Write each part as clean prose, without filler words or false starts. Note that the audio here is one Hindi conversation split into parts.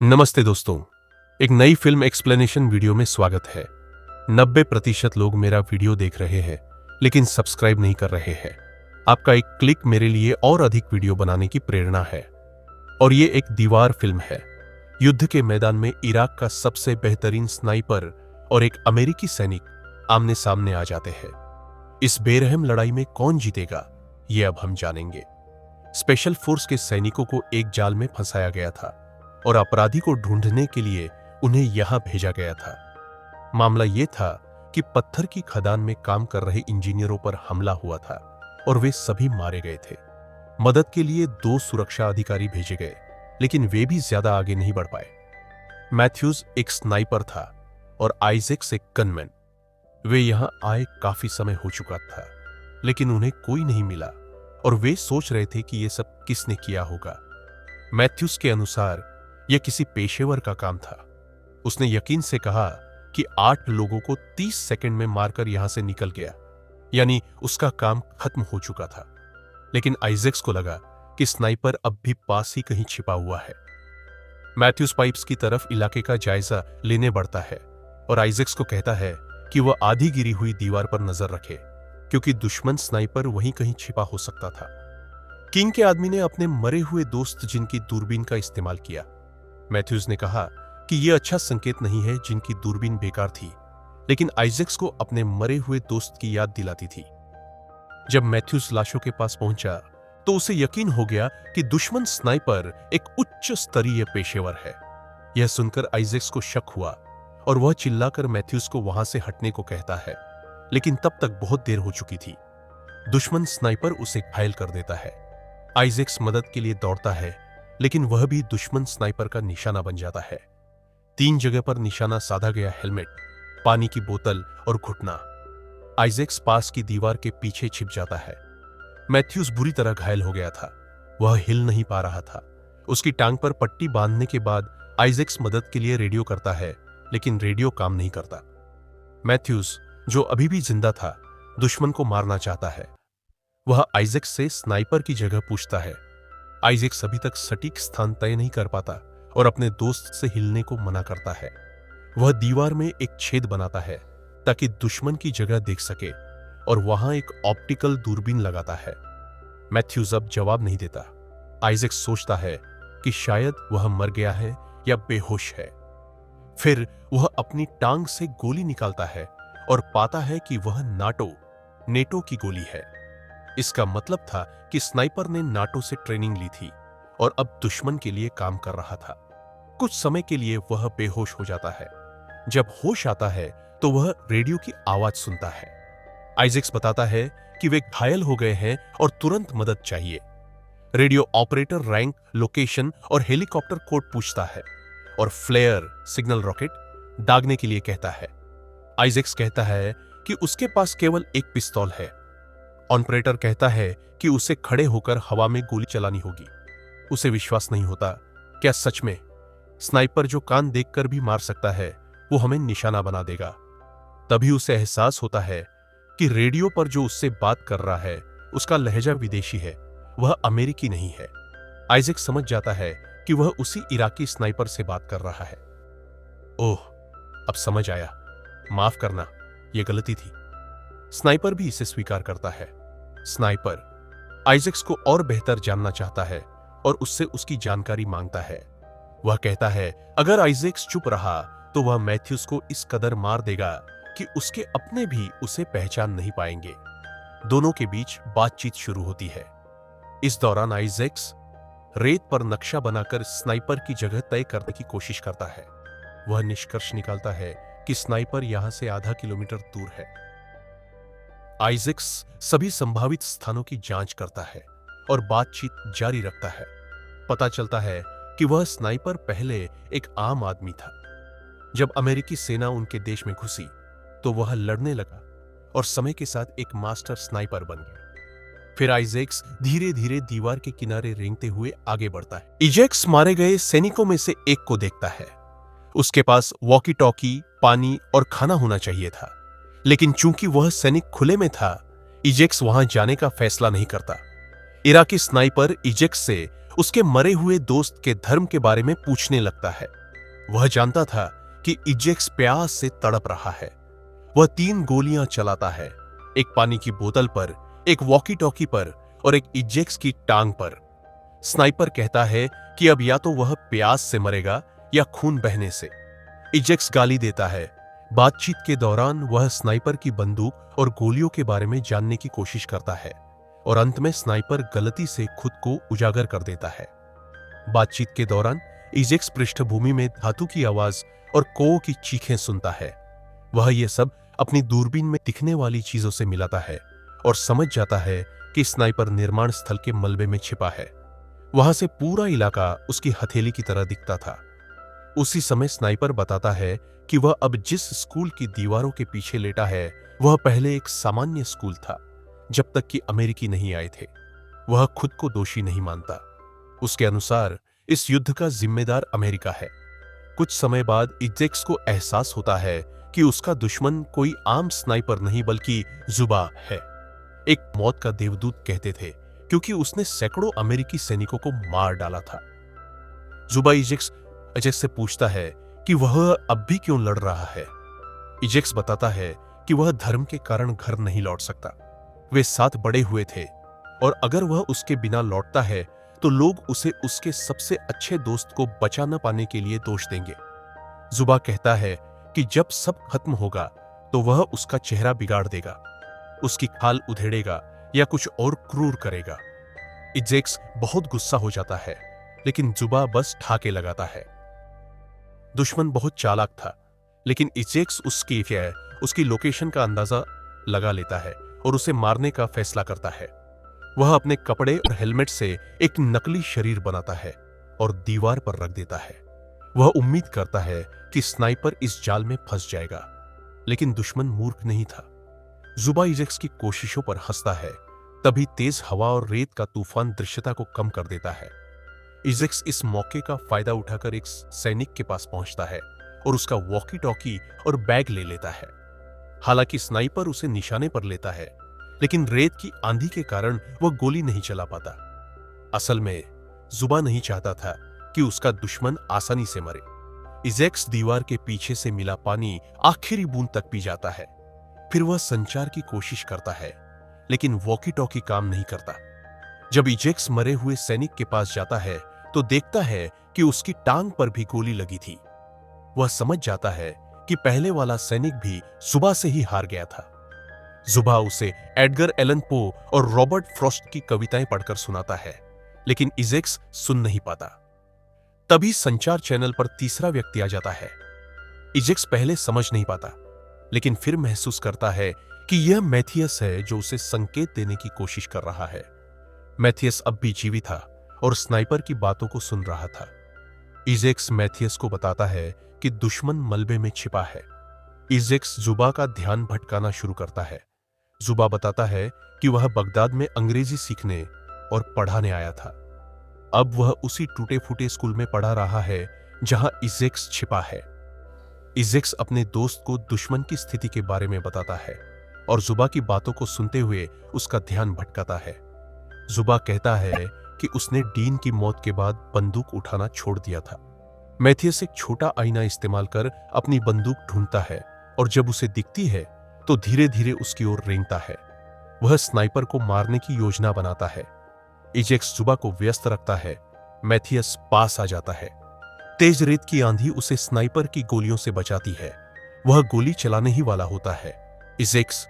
नमस्ते दोस्तों, एक नई फिल्म एक्सप्लेनेशन वीडियो में स्वागत है। 90% लोग मेरा वीडियो देख रहे हैं लेकिन सब्सक्राइब नहीं कर रहे हैं। आपका एक क्लिक मेरे लिए और अधिक वीडियो बनाने की प्रेरणा है। और ये एक दीवार फिल्म है। युद्ध के मैदान में इराक का सबसे बेहतरीन स्नाइपर और एक अमेरिकी सैनिक आमने सामने आ जाते हैं। इस बेरहम लड़ाई में कौन जीतेगा, ये अब हम जानेंगे। स्पेशल फोर्स के सैनिकों को एक जाल में फंसाया गया था और अपराधी को ढूंढने के लिए उन्हें यहां भेजा गया था। मामला यह था कि पत्थर की खदान में काम कर रहे इंजीनियरों पर हमला हुआ था और वे सभी मारे गए थे। मदद के लिए 2 सुरक्षा अधिकारी भेजे गए, लेकिन वे भी ज्यादा आगे नहीं बढ़ पाए। मैथ्यूज एक स्नाइपर था और आइजैक्स एक गनमैन। वे यहां आए काफी समय हो चुका था, लेकिन उन्हें कोई नहीं मिला और वे सोच रहे थे कि यह सब किसने किया होगा। मैथ्यूज के अनुसार यह किसी पेशेवर का काम था। उसने यकीन से कहा कि 8 लोगों को 30 सेकंड में मारकर यहां से निकल गया, यानी उसका काम खत्म हो चुका था। लेकिन आइजैक्स को लगा कि स्नाइपर अब भी पास ही कहीं छिपा हुआ है। मैथ्यूज पाइप्स की तरफ इलाके का जायजा लेने बढ़ता है और आइजैक्स को कहता है कि वह आधी गिरी हुई दीवार पर नजर रखे, क्योंकि दुश्मन स्नाइपर वहीं कहीं छिपा हो सकता था। किंग के आदमी ने अपने मरे हुए दोस्त जिनकी दूरबीन का इस्तेमाल किया। मैथ्यूज ने कहा कि यह अच्छा संकेत नहीं है जिनकी दूरबीन बेकार थी, लेकिन आइजैक्स को अपने मरे हुए दोस्त की याद दिलाती थी। जब मैथ्यूज लाशों के पास पहुंचा तो उसे यकीन हो गया कि दुश्मन स्नाइपर एक उच्च स्तरीय पेशेवर है। यह सुनकर आइजैक्स को शक हुआ और वह चिल्लाकर मैथ्यूज को वहां से हटने को कहता है, लेकिन तब तक बहुत देर हो चुकी थी। दुश्मन स्नाइपर उसे घायल कर देता है। आइजैक्स मदद के लिए दौड़ता है, लेकिन वह भी दुश्मन स्नाइपर का निशाना बन जाता है। 3 जगह पर निशाना साधा गया हेलमेट, पानी की बोतल और घुटना। आइजैक्स पास की दीवार के पीछे छिप जाता है। मैथ्यूज बुरी तरह घायल हो गया था। वह हिल नहीं पा रहा था। उसकी टांग पर पट्टी बांधने के बाद आइजैक्स मदद के लिए रेडियो करता है, लेकिन रेडियो काम नहीं करता। मैथ्यूज, जो अभी भी जिंदा था, दुश्मन को मारना चाहता है। वह आइजैक्स से स्नाइपर की जगह पूछता है। आइजैक्स अभी तक सटीक स्थान तय नहीं कर पाता और अपने दोस्त से हिलने को मना करता है। वह दीवार में एक छेद बनाता है ताकि दुश्मन की जगह देख सके और वहां एक ऑप्टिकल दूरबीन लगाता है। मैथ्यूज अब जवाब नहीं देता। आइजैक्स सोचता है कि शायद वह मर गया है या बेहोश है। फिर वह अपनी टांग से गोली निकालता है और पाता है कि वह नेटो की गोली है। इसका मतलब था कि स्नाइपर ने नाटो से ट्रेनिंग ली थी और अब दुश्मन के लिए काम कर रहा था। कुछ समय के लिए वह बेहोश हो जाता है। जब होश आता है तो वह रेडियो की आवाज सुनता है। आइजैक्स बताता है कि वे घायल हो गए हैं और तुरंत मदद चाहिए। रेडियो ऑपरेटर रैंक, लोकेशन और हेलीकॉप्टर कोड पूछता है और फ्लेयर सिग्नल रॉकेट दागने के लिए कहता है। आइजैक्स कहता है कि उसके पास केवल एक पिस्तौल है। ऑपरेटर कहता है कि उसे खड़े होकर हवा में गोली चलानी होगी। उसे विश्वास नहीं होता। क्या सच में स्नाइपर, जो कान देखकर भी मार सकता है, वो हमें निशाना बना देगा? तभी उसे एहसास होता है कि रेडियो पर जो उससे बात कर रहा है उसका लहजा विदेशी है, वह अमेरिकी नहीं है। आइजैक्स समझ जाता है कि वह उसी इराकी स्नाइपर से बात कर रहा है। ओह, अब समझ आया। माफ करना, यह गलती थी। स्नाइपर भी इसे स्वीकार करता है। स्नाइपर आइजैक्स को और बेहतर जानना चाहता है और उससे उसकी जानकारी मांगता है। वह कहता है अगर आइजैक्स चुप रहा तो वह मैथ्यूज को इस कदर मार देगा कि उसके अपने भी उसे पहचान नहीं पाएंगे। दोनों के बीच बातचीत शुरू होती है। इस दौरान आइजैक्स रेत पर नक्शा बनाकर स्नाइपर की जगह तय करने की कोशिश करता है। वह निष्कर्ष निकालता है कि स्नाइपर यहां से आधा किलोमीटर दूर है। आइजैक्स सभी संभावित स्थानों की जांच करता है और बातचीत जारी रखता है। पता चलता है कि वह स्नाइपर पहले एक आम आदमी था। जब अमेरिकी सेना उनके देश में घुसी तो वह लड़ने लगा और समय के साथ एक मास्टर स्नाइपर बन गया। फिर आइजैक्स धीरे धीरे दीवार के किनारे रेंगते हुए आगे बढ़ता है। आइजैक्स मारे गए सैनिकों में से एक को देखता है। उसके पास वॉकी टॉकी, पानी और खाना होना चाहिए था, लेकिन चूंकि वह सैनिक खुले में था, आइजैक्स वहां जाने का फैसला नहीं करता। इराकी स्नाइपर आइजैक्स से उसके मरे हुए दोस्त के धर्म के बारे में पूछने लगता है। वह जानता था कि इजेक्स प्यास से तड़प रहा है। वह 3 गोलियां चलाता है, एक पानी की बोतल पर, एक वॉकी टॉकी पर और एक इजेक्स की टांग पर। स्नाइपर कहता है कि अब या तो वह प्यास से मरेगा या खून बहने से। इजेक्स गाली देता है। बातचीत के दौरान वह स्नाइपर की बंदूक और गोलियों के बारे में जानने की कोशिश करता है और अंत में स्नाइपर गलती से खुद को उजागर कर देता है। बातचीत के दौरान इजेक्स पृष्ठभूमि में धातु की आवाज और कौ की चीखें सुनता है। वह यह सब अपनी दूरबीन में दिखने वाली चीजों से मिलाता है और समझ जाता है कि स्नाइपर निर्माण स्थल के मलबे में छिपा है। वहां से पूरा इलाका उसकी हथेली की तरह दिखता था। उसी समय स्नाइपर बताता है कि वह अब जिस स्कूल की दीवारों के पीछे लेटा है वह पहले एक सामान्य स्कूल था, जब तक कि अमेरिकी नहीं आए थे। वह खुद को दोषी नहीं मानता। उसके अनुसार इस युद्ध का जिम्मेदार अमेरिका है। कुछ समय बाद इजेक्स को एहसास होता है कि उसका दुश्मन कोई आम स्नाइपर नहीं बल्कि जुबा है। एक मौत का देवदूत कहते थे, क्योंकि उसने सैकड़ों अमेरिकी सैनिकों को मार डाला था। जुबा इजेक्स से पूछता है कि वह अब भी क्यों लड़ रहा है। इजेक्स बताता है कि वह धर्म के कारण घर नहीं लौट सकता। वे साथ बड़े हुए थे और अगर वह उसके बिना लौटता है तो लोग उसे उसके सबसे अच्छे दोस्त को बचा न पाने के लिए दोष देंगे। जुबा कहता है कि जब सब खत्म होगा तो वह उसका चेहरा बिगाड़ देगा, उसकी खाल उधेड़ेगा या कुछ और क्रूर करेगा। इजेक्स बहुत गुस्सा हो जाता है, लेकिन जुबा बस ठाके लगाता है। दुश्मन बहुत चालाक था, लेकिन इजेक्स उसकी लोकेशन का अंदाजा लगा लेता है और उसे मारने का फैसला करता है। वह अपने कपड़े और हेलमेट से एक नकली शरीर बनाता है और दीवार पर रख देता है। वह उम्मीद करता है कि स्नाइपर इस जाल में फंस जाएगा, लेकिन दुश्मन मूर्ख नहीं था। जुबा इजेक्स की कोशिशों पर हंसता है। तभी तेज हवा और रेत का तूफान दृश्यता को कम कर देता है। इजेक्स इस मौके का फायदा उठाकर एक सैनिक के पास पहुंचता है और उसका वॉकी टॉकी और बैग ले लेता है। हालांकि स्नाइपर उसे निशाने पर लेता है, लेकिन रेत की आंधी के कारण वह गोली नहीं चला पाता। असल में जुबा नहीं चाहता था कि उसका दुश्मन आसानी से मरे। इजेक्स दीवार के पीछे से मिला पानी आखिरी बूंद तक पी जाता है। फिर वह संचार की कोशिश करता है, लेकिन वॉकी टॉकी काम नहीं करता। जब इजेक्स मरे हुए सैनिक के पास जाता है तो देखता है कि उसकी टांग पर भी गोली लगी थी। वह समझ जाता है कि पहले वाला सैनिक भी जुबा से ही हार गया था। जुबा उसे एडगर एलन पो और रॉबर्ट फ्रॉस्ट की कविताएं पढ़कर सुनाता है, लेकिन इजेक्स सुन नहीं पाता। तभी संचार चैनल पर तीसरा व्यक्ति आ जाता है। इजेक्स पहले समझ नहीं पाता, लेकिन फिर महसूस करता है कि यह मैथियस है जो उसे संकेत देने की कोशिश कर रहा है। मैथियस अब भी जीवित था और स्नाइपर की बातों को सुन रहा था। इजेक्स मैथियस को बताता है कि दुश्मन मलबे में छिपा है। इजेक्स जुबा का ध्यान भटकाना शुरू करता है। जुबा बताता है कि वह बगदाद में अंग्रेजी सीखने और पढ़ाने आया था। अब वह उसी टूटे फूटे स्कूल में पढ़ा रहा है जहां इजेक्स छिपा है। इजेक्स अपने दोस्त को दुश्मन की स्थिति के बारे में बताता है और जुबा की बातों को सुनते हुए उसका ध्यान भटकाता है। जुबा कहता है कि उसने डीन की मौत के बाद बंदूक उठाना छोड़ दिया था। मैथियस एक छोटा आईना इस्तेमाल कर अपनी बंदूक ढूंढता है और जब उसे दिखती है तो धीरे धीरे उसकी ओर रेंगता है। वह स्नाइपर को मारने की योजना बनाता है। इजेक्स जुबा को व्यस्त रखता है। मैथियस पास आ जाता है। तेज रेत की आंधी उसे स्नाइपर की गोलियों से बचाती है। वह गोली चलाने ही वाला होता है। इजेक्स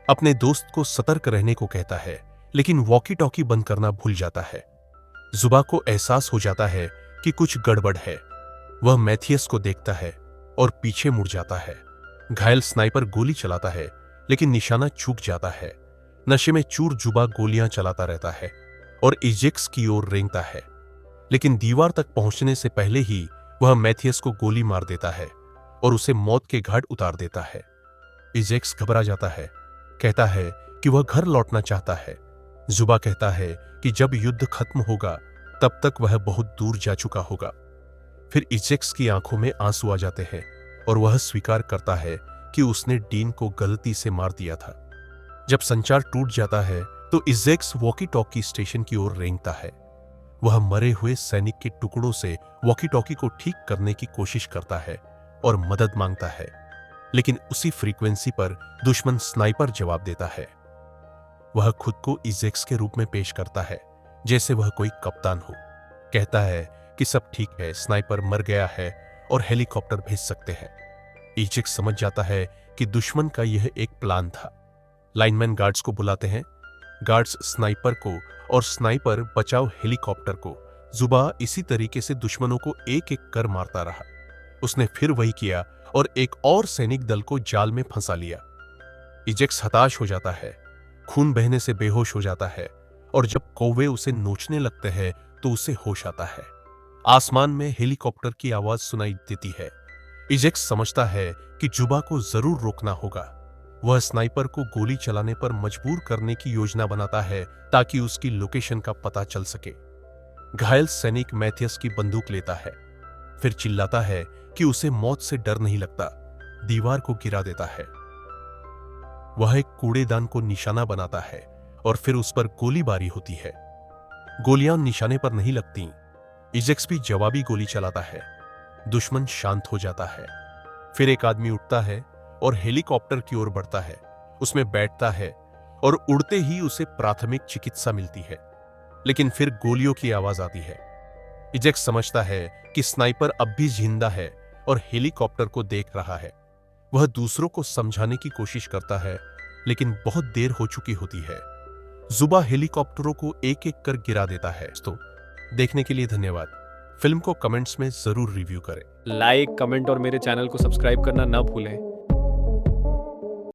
अपने दोस्त को सतर्क रहने को कहता है, लेकिन वॉकी टॉकी बंद करना भूल जाता है। जुबा को एहसास हो जाता है कि कुछ गड़बड़ है। वह मैथियस को देखता है और पीछे मुड़ जाता है। घायल स्नाइपर गोली चलाता है, लेकिन निशाना चूक जाता है। नशे में चूर जुबा गोलियां चलाता रहता है और इजेक्स की ओर रेंगता है, लेकिन दीवार तक पहुंचने से पहले ही वह मैथियस को गोली मार देता है और उसे मौत के घाट उतार देता है। इजेक्स घबरा जाता है, कहता है कि वह घर लौटना चाहता है। जुबा कहता है कि जब युद्ध खत्म होगा तब तक वह बहुत दूर जा चुका होगा। फिर इजेक्स की आंखों में आंसू आ जाते हैं और वह स्वीकार करता है कि उसने डीन को गलती से मार दिया था। जब संचार टूट जाता है तो इजेक्स वॉकी टॉकी स्टेशन की ओर रेंगता है। वह मरे हुए सैनिक के टुकड़ों से वॉकी टॉकी को ठीक करने की कोशिश करता है और मदद मांगता है, लेकिन उसी फ्रीक्वेंसी पर दुश्मन स्नाइपर जवाब देता है। वह खुद को इजेक्स के रूप में पेश करता है, जैसे वह कोई कप्तान हो। कहता है कि सब ठीक है, स्नाइपर मर गया है और हेलीकॉप्टर भेज सकते हैं। इजेक्स समझ जाता है कि दुश्मन का यह एक प्लान था। लाइनमैन गार्ड्स को बुलाते हैं। गार्ड्स स्नाइपर को और स्नाइपर बचाव हेलीकॉप्टर को। जुबा इसी तरीके से दुश्मनों को एक एक कर मारता रहा। उसने फिर वही किया और एक और सैनिक दल को जाल में फंसा लिया। इजेक्स हताश हो जाता है, खून बहने से बेहोश हो जाता है और जब कौवे उसे नोचने लगते हैं तो उसे होश आता है। आसमान में हेलीकॉप्टर की आवाज सुनाई देती है। इजेक्स समझता है कि जुबा को जरूर रोकना होगा। वह स्नाइपर को गोली चलाने पर मजबूर करने की योजना बनाता है ताकि उसकी लोकेशन का पता चल सके। घायल सैनिक मैथियस की बंदूक लेता है, फिर चिल्लाता है कि उसे मौत से डर नहीं लगता। दीवार को गिरा देता है। वह एक कूड़ेदान को निशाना बनाता है और फिर उस पर गोलीबारी होती है। गोलियां निशाने पर नहीं लगती। इजेक्स भी जवाबी गोली चलाता है। दुश्मन शांत हो जाता है। फिर एक आदमी उठता है और हेलीकॉप्टर की ओर बढ़ता है। उसमें बैठता है और उड़ते ही उसे प्राथमिक चिकित्सा मिलती है, लेकिन फिर गोलियों की आवाज आती है। इजेक्स समझता है कि स्नाइपर अब भी जिंदा है और हेलीकॉप्टर को देख रहा है। वह दूसरों को समझाने की कोशिश करता है, लेकिन बहुत देर हो चुकी होती है। जुबा हेलीकॉप्टरों को एक एक कर गिरा देता है। दोस्तों, देखने के लिए धन्यवाद। फिल्म को कमेंट्स में जरूर रिव्यू करें। लाइक, कमेंट और मेरे चैनल को सब्सक्राइब करना ना भूलें।